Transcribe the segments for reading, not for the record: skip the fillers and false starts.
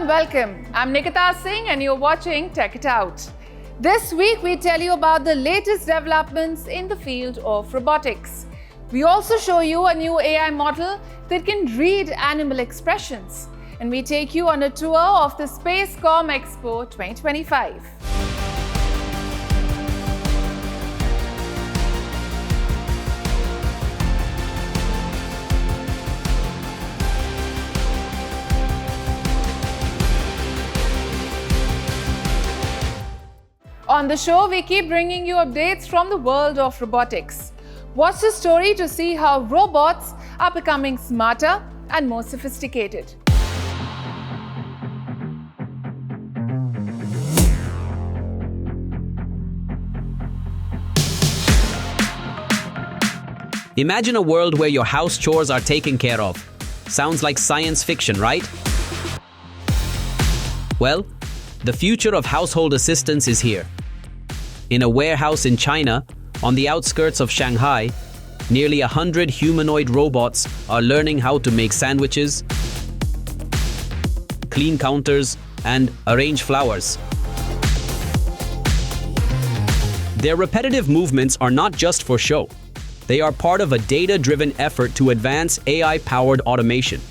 and welcome. I'm Nikita Singh and you're watching Tech It Out. This week we tell you about the latest developments in the field of robotics. We also show you a new AI model that can read animal expressions. And we take you on a tour of the Spacecom Expo 2025. On the show, we keep bringing you updates from the world of robotics. Watch the story to see how robots are becoming smarter and more sophisticated. Imagine a world where your house chores are taken care of. Sounds like science fiction, right? Well, the future of household assistants is here. In a warehouse in China, on the outskirts of Shanghai, nearly 100 humanoid robots are learning how to make sandwiches, clean counters, and arrange flowers. Their repetitive movements are not just for show. They are part of a data-driven effort to advance AI-powered automation.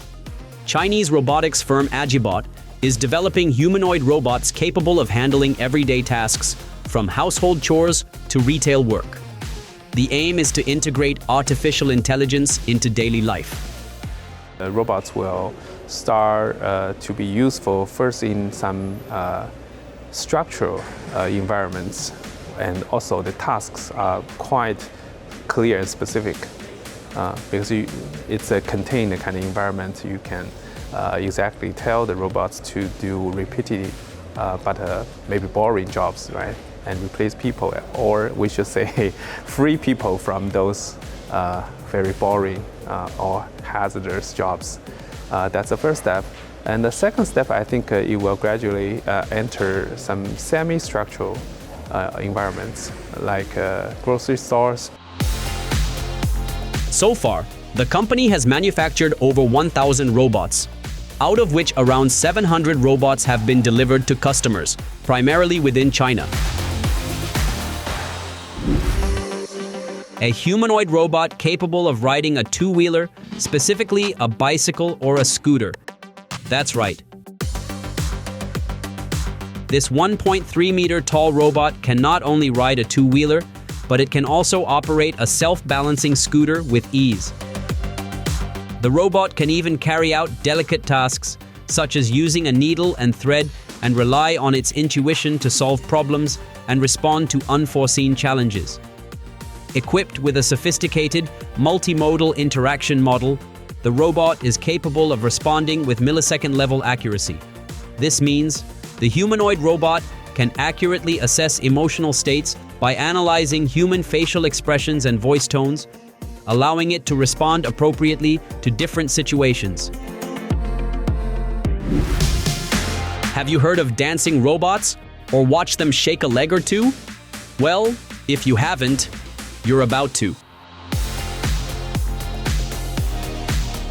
Chinese robotics firm Agibot is developing humanoid robots capable of handling everyday tasks, from household chores to retail work. The aim is to integrate artificial intelligence into daily life. Robots will start to be useful first in some structural environments, and also the tasks are quite clear and specific because it's a contained kind of environment. You can exactly tell the robots to do repetitive but maybe boring jobs, right? And replace people, or we should say free people from those very boring or hazardous jobs. That's the first step. And the second step, I think it will gradually enter some semi-structural environments like grocery stores. So far, the company has manufactured over 1,000 robots, out of which around 700 robots have been delivered to customers, primarily within China. A humanoid robot capable of riding a two-wheeler, specifically a bicycle or a scooter. That's right. This 1.3-meter tall robot can not only ride a two-wheeler, but it can also operate a self-balancing scooter with ease. The robot can even carry out delicate tasks, such as using a needle and thread, and rely on its intuition to solve problems and respond to unforeseen challenges. Equipped with a sophisticated, multimodal interaction model, the robot is capable of responding with millisecond-level accuracy. This means the humanoid robot can accurately assess emotional states by analyzing human facial expressions and voice tones, allowing it to respond appropriately to different situations. Have you heard of dancing robots or watched them shake a leg or two? Well, if you haven't, you're about to.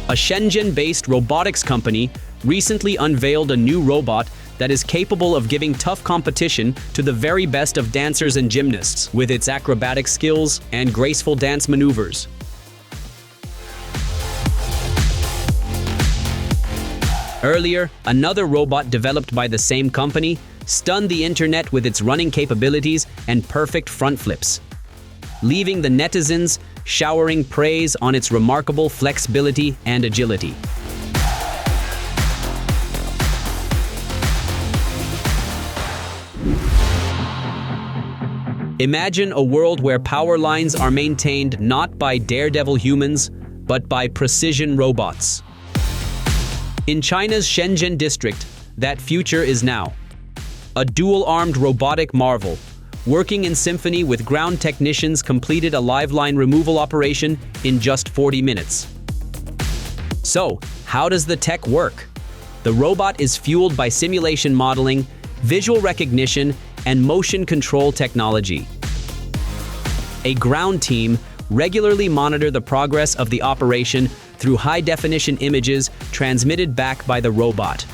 A Shenzhen-based robotics company recently unveiled a new robot that is capable of giving tough competition to the very best of dancers and gymnasts with its acrobatic skills and graceful dance maneuvers. Earlier, another robot developed by the same company stunned the internet with its running capabilities and perfect front flips, leaving the netizens showering praise on its remarkable flexibility and agility. Imagine a world where power lines are maintained not by daredevil humans, but by precision robots. In China's Shenzhen district, that future is now. A dual-armed robotic marvel, working in symphony with ground technicians, completed a live line removal operation in just 40 minutes. So, how does the tech work? The robot is fueled by simulation modeling, visual recognition, and motion control technology. A ground team regularly monitor the progress of the operation through high-definition images transmitted back by the robot.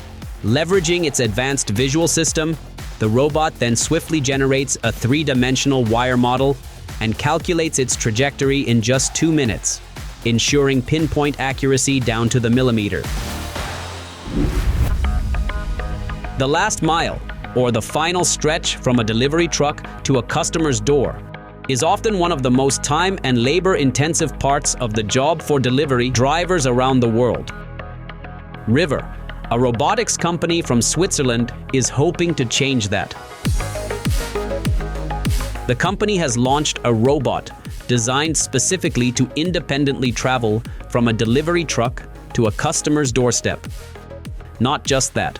Leveraging its advanced visual system, the robot then swiftly generates a three-dimensional wire model and calculates its trajectory in just 2 minutes, ensuring pinpoint accuracy down to the millimeter. The last mile, or the final stretch from a delivery truck to a customer's door, is often one of the most time and labor-intensive parts of the job for delivery drivers around the world. River, a robotics company from Switzerland, is hoping to change that. The company has launched a robot designed specifically to independently travel from a delivery truck to a customer's doorstep. Not just that,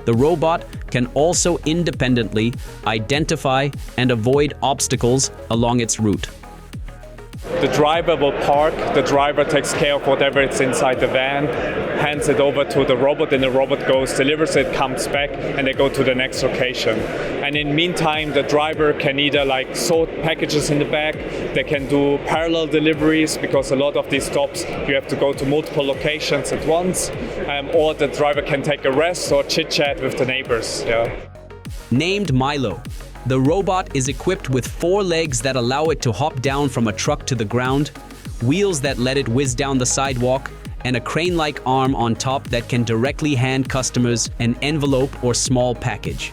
the robot can also independently identify and avoid obstacles along its route. The driver will park, the driver takes care of whatever is inside the van, hands it over to the robot, and the robot goes, delivers it, comes back, and they go to the next location. And in the meantime, the driver can either sort packages in the back, they can do parallel deliveries, because a lot of these stops you have to go to multiple locations at once, or the driver can take a rest or chit-chat with the neighbors. Yeah. Named Milo, the robot is equipped with 4 legs that allow it to hop down from a truck to the ground, wheels that let it whiz down the sidewalk, and a crane-like arm on top that can directly hand customers an envelope or small package.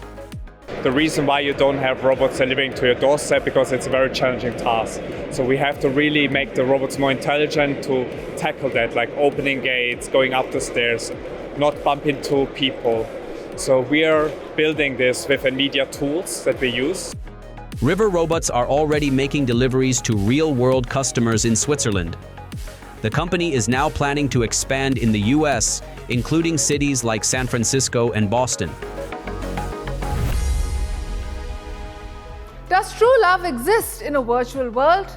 The reason why you don't have robots delivering to your doorstep, because it's a very challenging task. So we have to really make the robots more intelligent to tackle that, like opening gates, going up the stairs, not bump into people. So we are building this with NVIDIA tools that we use. River robots are already making deliveries to real-world customers in Switzerland. The company is now planning to expand in the US, including cities like San Francisco and Boston. Does true love exist in a virtual world?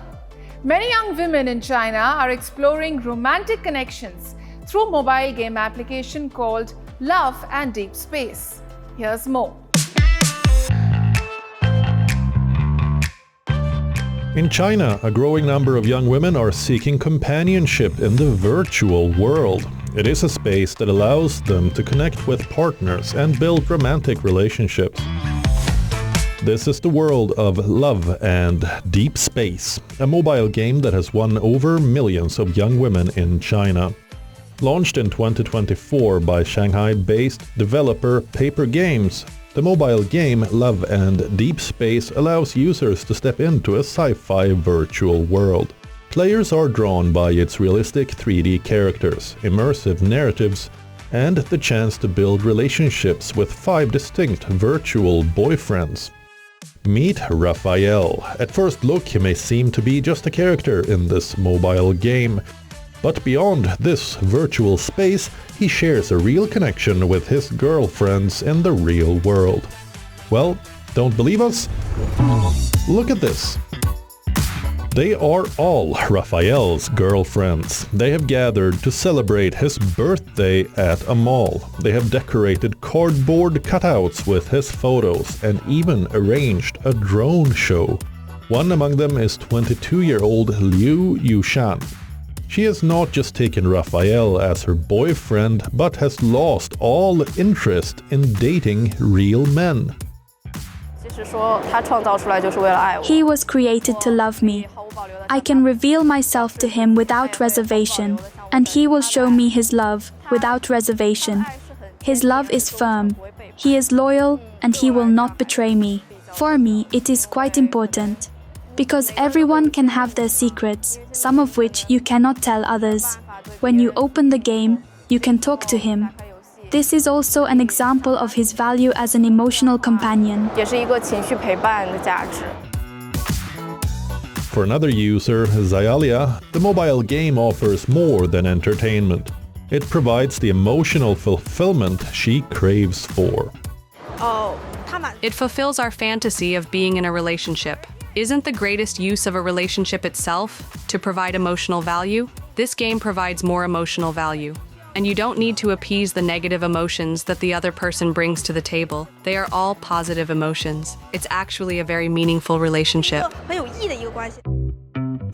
Many young women in China are exploring romantic connections through a mobile game application called Love and Deep Space. Here's more. In China, a growing number of young women are seeking companionship in the virtual world. It is a space that allows them to connect with partners and build romantic relationships. This is the world of Love and Deep Space, a mobile game that has won over millions of young women in China. Launched in 2024 by Shanghai-based developer Paper Games, the mobile game Love and Deep Space allows users to step into a sci-fi virtual world. Players are drawn by its realistic 3D characters, immersive narratives, and the chance to build relationships with 5 distinct virtual boyfriends. Meet Raphael. At first look, he may seem to be just a character in this mobile game. But beyond this virtual space, he shares a real connection with his girlfriends in the real world. Well, don't believe us? Look at this. They are all Raphael's girlfriends. They have gathered to celebrate his birthday at a mall. They have decorated cardboard cutouts with his photos and even arranged a drone show. One among them is 22-year-old Liu Yushan. She has not just taken Raphael as her boyfriend, but has lost all interest in dating real men. He was created to love me. I can reveal myself to him without reservation, and he will show me his love without reservation. His love is firm. He is loyal, and he will not betray me. For me, it is quite important. Because everyone can have their secrets, some of which you cannot tell others. When you open the game, you can talk to him. This is also an example of his value as an emotional companion. For another user, Zayalia, the mobile game offers more than entertainment. It provides the emotional fulfillment she craves for. It fulfills our fantasy of being in a relationship. Isn't the greatest use of a relationship itself to provide emotional value? This game provides more emotional value. And you don't need to appease the negative emotions that the other person brings to the table. They are all positive emotions. It's actually a very meaningful relationship.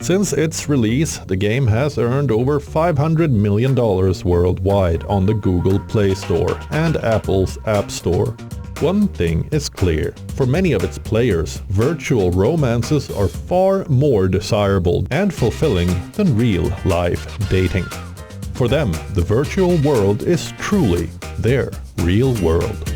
Since its release, the game has earned over $500 million worldwide on the Google Play Store and Apple's App Store. One thing is clear. For many of its players, virtual romances are far more desirable and fulfilling than real-life dating. For them, the virtual world is truly their real world.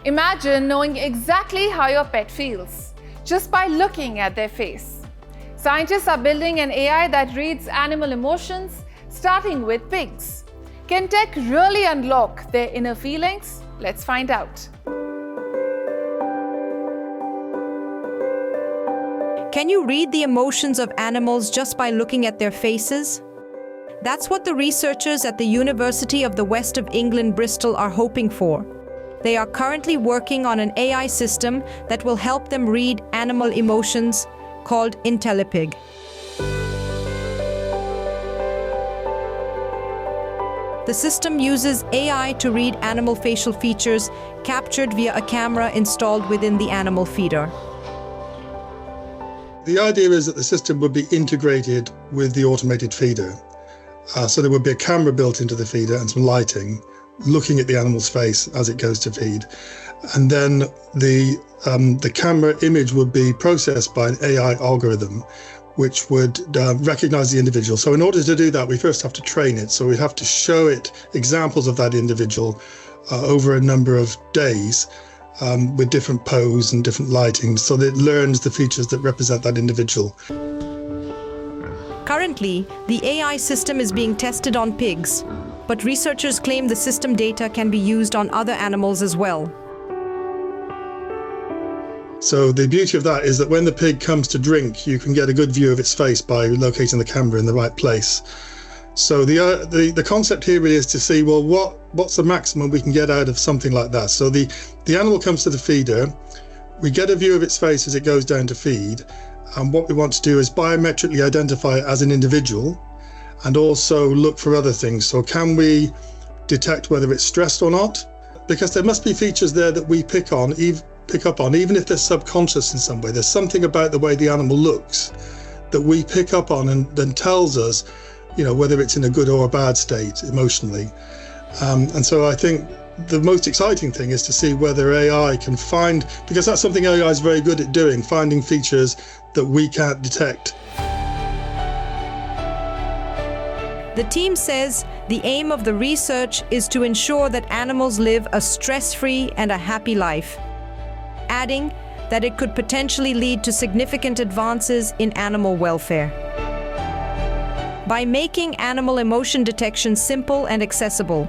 Imagine knowing exactly how your pet feels, just by looking at their face. Scientists are building an AI that reads animal emotions, starting with pigs. Can tech really unlock their inner feelings? Let's find out. Can you read the emotions of animals just by looking at their faces? That's what the researchers at the University of the West of England, Bristol, are hoping for. They are currently working on an AI system that will help them read animal emotions, called IntelliPig. The system uses AI to read animal facial features captured via a camera installed within the animal feeder. The idea is that the system would be integrated with the automated feeder. So there would be a camera built into the feeder and some lighting, looking at the animal's face as it goes to feed. And then the camera image would be processed by an AI algorithm, which would recognize the individual. So in order to do that, we first have to train it. So we have to show it examples of that individual over a number of days with different pose and different lighting, so that it learns the features that represent that individual. Currently, the AI system is being tested on pigs, but researchers claim the system data can be used on other animals as well. So the beauty of that is that when the pig comes to drink, you can get a good view of its face by locating the camera in the right place. So the concept here really is to see, well, what's the maximum we can get out of something like that? So the animal comes to the feeder, we get a view of its face as it goes down to feed, and what we want to do is biometrically identify it as an individual and also look for other things. So can we detect whether it's stressed or not? Because there must be features there that we pick up on, even if they're subconscious in some way. There's something about the way the animal looks that we pick up on and then tells us, whether it's in a good or a bad state emotionally. And so I think the most exciting thing is to see whether AI can find, because that's something AI is very good at doing, finding features that we can't detect. The team says the aim of the research is to ensure that animals live a stress-free and a happy life, adding that it could potentially lead to significant advances in animal welfare. By making animal emotion detection simple and accessible,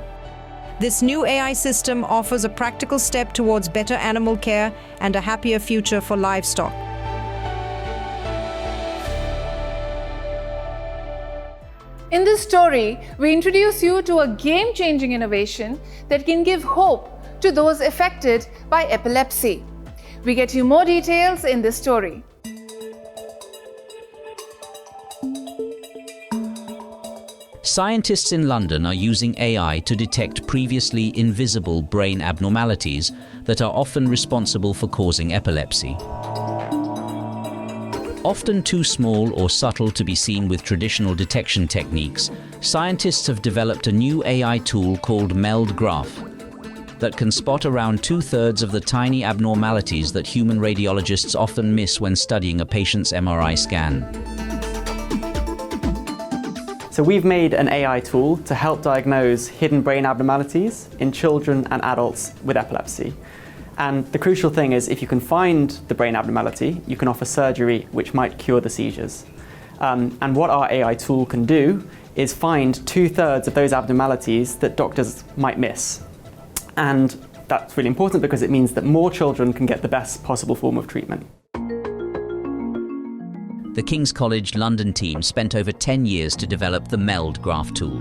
this new AI system offers a practical step towards better animal care and a happier future for livestock. In this story, we introduce you to a game-changing innovation that can give hope to those affected by epilepsy. We get you more details in this story. Scientists in London are using AI to detect previously invisible brain abnormalities that are often responsible for causing epilepsy. Often too small or subtle to be seen with traditional detection techniques, scientists have developed a new AI tool called MELD graph that can spot around 2/3 of the tiny abnormalities that human radiologists often miss when studying a patient's MRI scan. So we've made an AI tool to help diagnose hidden brain abnormalities in children and adults with epilepsy. And the crucial thing is, if you can find the brain abnormality, you can offer surgery which might cure the seizures. And what our AI tool can do is find 2/3 of those abnormalities that doctors might miss. And that's really important because it means that more children can get the best possible form of treatment. The King's College London team spent over 10 years to develop the MELD graph tool.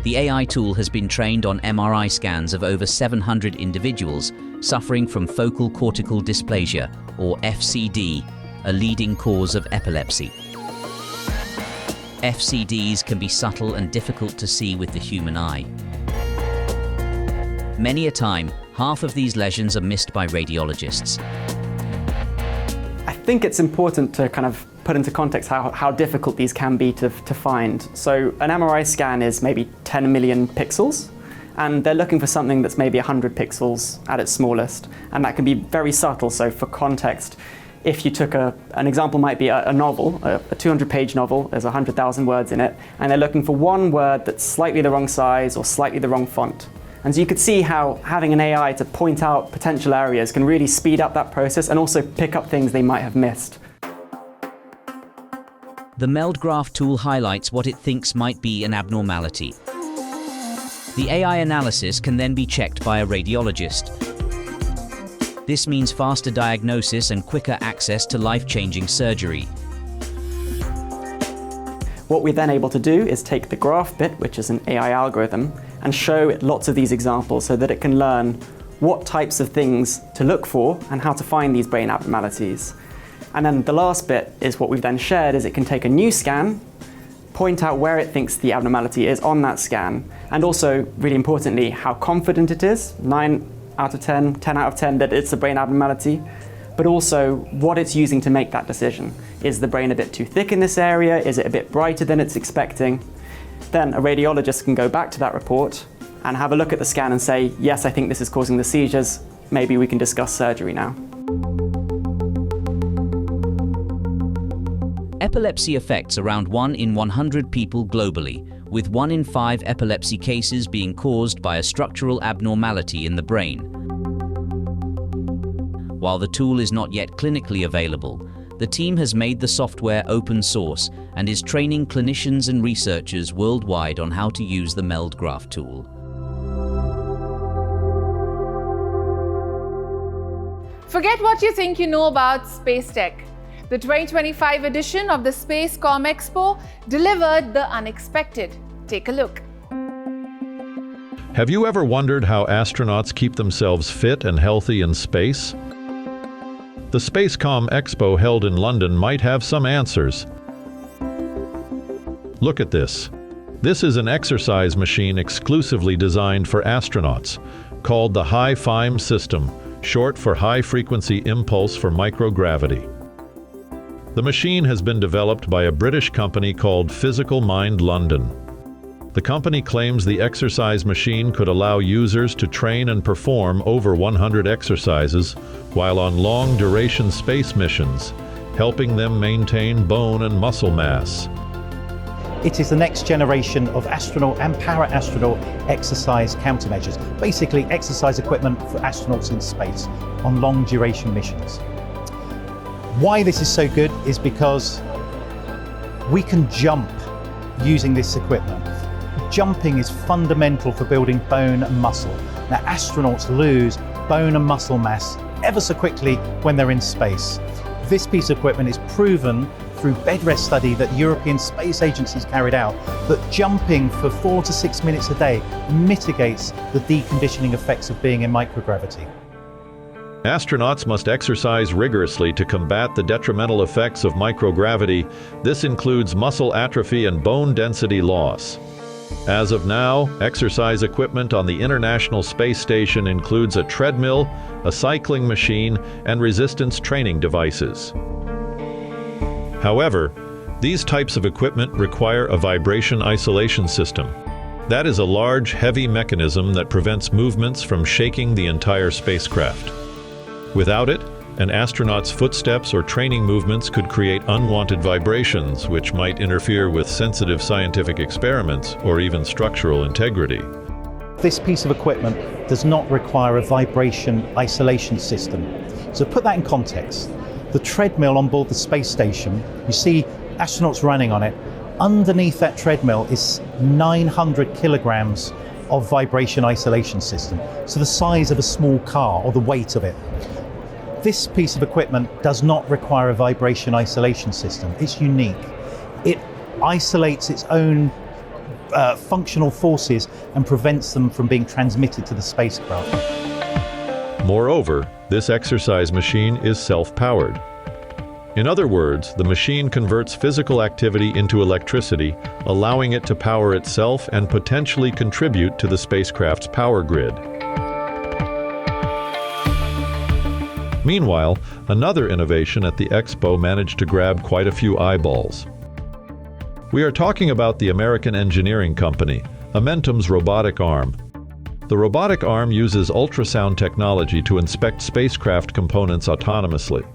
The AI tool has been trained on MRI scans of over 700 individuals suffering from focal cortical dysplasia, or FCD, a leading cause of epilepsy. FCDs can be subtle and difficult to see with the human eye. Many a time, half of these lesions are missed by radiologists. think it's important to kind of put into context how difficult these can be to find. So an MRI scan is maybe 10 million pixels, and they're looking for something that's maybe 100 pixels at its smallest, and that can be very subtle. So for context, if you took an example might be a novel, a 200-page novel, there's 100,000 words in it, and they're looking for one word that's slightly the wrong size or slightly the wrong font. And so you could see how having an AI to point out potential areas can really speed up that process and also pick up things they might have missed. The MELD graph tool highlights what it thinks might be an abnormality. The AI analysis can then be checked by a radiologist. This means faster diagnosis and quicker access to life-changing surgery. What we're then able to do is take the graph bit, which is an AI algorithm, and show it lots of these examples so that it can learn what types of things to look for and how to find these brain abnormalities. And then the last bit is what we've then shared is it can take a new scan, point out where it thinks the abnormality is on that scan, and also, really importantly, how confident it is, 9 out of 10, 10 out of 10 that it's a brain abnormality, but also what it's using to make that decision. Is the brain a bit too thick in this area? Is it a bit brighter than it's expecting? Then a radiologist can go back to that report and have a look at the scan and say, yes, I think this is causing the seizures. Maybe we can discuss surgery now. Epilepsy affects around 1 in 100 people globally, with 1 in 5 epilepsy cases being caused by a structural abnormality in the brain. While the tool is not yet clinically available, the team has made the software open source and is training clinicians and researchers worldwide on how to use the MELD graph tool. Forget what you think you know about space tech. The 2025 edition of the Space.com Expo delivered the unexpected. Take a look. Have you ever wondered how astronauts keep themselves fit and healthy in space? The Space.com Expo held in London might have some answers. Look at this. This is an exercise machine exclusively designed for astronauts, called the HiFIM system, short for High Frequency Impulse for Microgravity. The machine has been developed by a British company called Physical Mind London. The company claims the exercise machine could allow users to train and perform over 100 exercises while on long-duration space missions, helping them maintain bone and muscle mass. It is the next generation of astronaut and para-astronaut exercise countermeasures, basically exercise equipment for astronauts in space on long-duration missions. Why this is so good is because we can jump using this equipment. Jumping is fundamental for building bone and muscle. Now, astronauts lose bone and muscle mass ever so quickly when they're in space. This piece of equipment is proven through bed rest study that European space agencies carried out that jumping for 4 to 6 minutes a day mitigates the deconditioning effects of being in microgravity. Astronauts must exercise rigorously to combat the detrimental effects of microgravity. This includes muscle atrophy and bone density loss. As of now, exercise equipment on the International Space Station includes a treadmill, a cycling machine, and resistance training devices. However, these types of equipment require a vibration isolation system. That is a large, heavy mechanism that prevents movements from shaking the entire spacecraft. Without it, an astronaut's footsteps or training movements could create unwanted vibrations, which might interfere with sensitive scientific experiments or even structural integrity. This piece of equipment does not require a vibration isolation system. So put that in context. The treadmill on board the space station, you see astronauts running on it. Underneath that treadmill is 900 kilograms of vibration isolation system. So the size of a small car or the weight of it. This piece of equipment does not require a vibration isolation system. It's unique. It isolates its own functional forces and prevents them from being transmitted to the spacecraft. Moreover, this exercise machine is self-powered. In other words, the machine converts physical activity into electricity, allowing it to power itself and potentially contribute to the spacecraft's power grid. Meanwhile, another innovation at the expo managed to grab quite a few eyeballs. We are talking about the American engineering company, Amentum's robotic arm. The robotic arm uses ultrasound technology to inspect spacecraft components autonomously.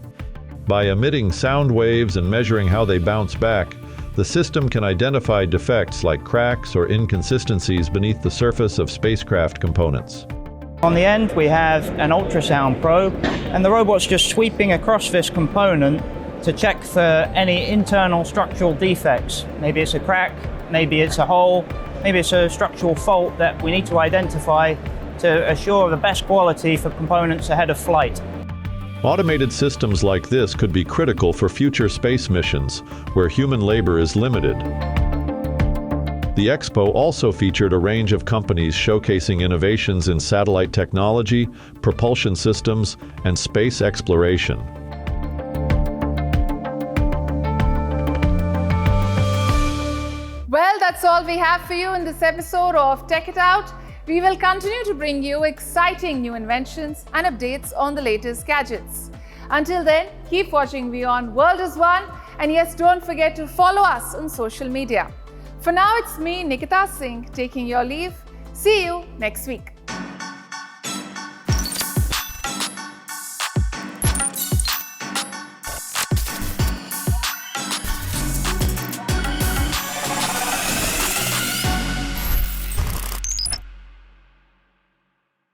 By emitting sound waves and measuring how they bounce back, the system can identify defects like cracks or inconsistencies beneath the surface of spacecraft components. On the end, we have an ultrasound probe, and the robot's just sweeping across this component to check for any internal structural defects. Maybe it's a crack, maybe it's a hole, maybe it's a structural fault that we need to identify to assure the best quality for components ahead of flight. Automated systems like this could be critical for future space missions, where human labor is limited. The expo also featured a range of companies showcasing innovations in satellite technology, propulsion systems, and space exploration. Well, that's all we have for you in this episode of Tech It Out. We will continue to bring you exciting new inventions and updates on the latest gadgets. Until then, keep watching WION World is One, and yes, don't forget to follow us on social media. For now, it's me, Nikita Singh, taking your leave. See you next week.